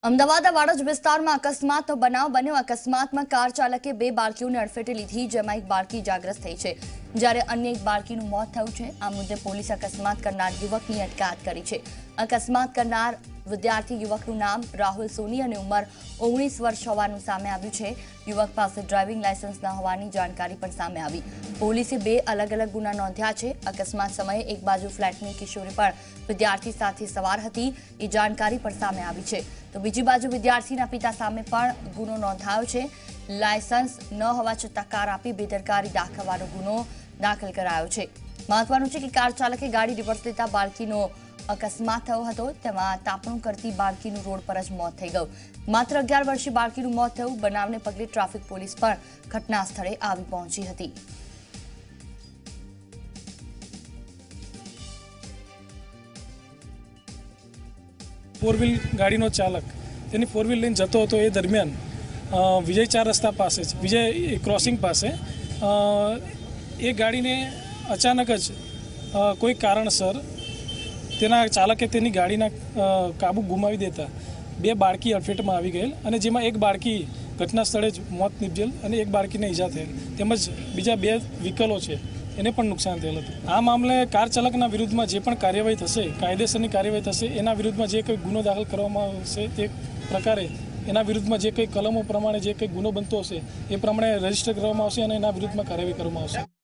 અમદાવાદ વાડજ વિસ્તારમાં અકસ્માતનો બનાવ બન્યો। અકસ્માતમાં કાર ચાલકે બે બાળકીઓને અડફેટે લીધી, જેમાં એક બાળકી ઇજાગ્રસ્ત થઈ છે, જ્યારે અન્ય એક બાળકીનું મોત થયું છે। આ મુદ્દે પોલીસે અકસ્માત કરનાર યુવકની અટકાયત કરી છે। અકસ્માત કરનાર વિદ્યાર્થી યુવકનું નામ રાહુલ સોની અને ઉંમર 19 વર્ષ હોવાનું સામે આવ્યું છે। યુવક પાસે ડ્રાઇવિંગ લાયસન્સ ન હોવાની જાણકારી પણ સામે આવી। પોલીસે બે અલગ અલગ ગુના નોંધ્યા છે। અકસ્માત સમયે એક બાજુ ફ્લેટની કિશોરી પણ વિદ્યાર્થી સાથે સવાર હતી, એ જાણકારી પણ સામે આવી છે। તો બીજી બાજુ વિદ્યાર્થીના પિતા સામે પણ ગુનો નોંધાયો છે। લાયસન્સ ન હોવા છતાં કાર આપી બેદરકારી દાખવવાનો ગુનો દાખલ કરાયો છે। મહત્વનું છે કે કાર ચાલકે ગાડી રિવર્સ લેતા બાળકીનો અકસ્માત થયો હતો, તેમાં તાપણું કરતી બાળકીનું રોડ પર જ મોત થઈ ગયું। માત્ર 11 વર્ષીય બાળકીનું મોત થયું। બનાવને પગલે ટ્રાફિક પોલીસ પણ ઘટના સ્થળે આવી પહોંચી હતી। फोर व्हील गाड़ी चालक तेनी फोर व्हील लईने जतो हतो। ए दरमियान विजय 4 रस्ता पास विजय क्रॉसिंग पास ए गाड़ी ने अचानक ज कोई कारणसर तेना चालके तेनी गाड़ीना काबू गुमावी देता बे बाळकी अडफेटमां आवी गयेल अने जेमां एक बाळकी घटना स्थळे ज मौत निपजेल अने एक बाळकीने ईजा थयेल, तेमज बीजा बे व्हीकलो छे એને પણ નુકસાન થયેલ હતું। આ મામલે કાર ચાલકના વિરુદ્ધમાં જે પણ કાર્યવાહી થશે, કાયદેસરની કાર્યવાહી થશે, એના વિરુદ્ધમાં જે કંઈ ગુનો દાખલ કરવામાં આવશે તે પ્રકારે એના વિરુદ્ધમાં જે કંઈ કલમો પ્રમાણે જે કંઈ ગુનો બનતો હશે એ પ્રમાણે રજીસ્ટર કરવામાં આવશે અને એના વિરુદ્ધમાં કાર્યવાહી કરવામાં આવશે।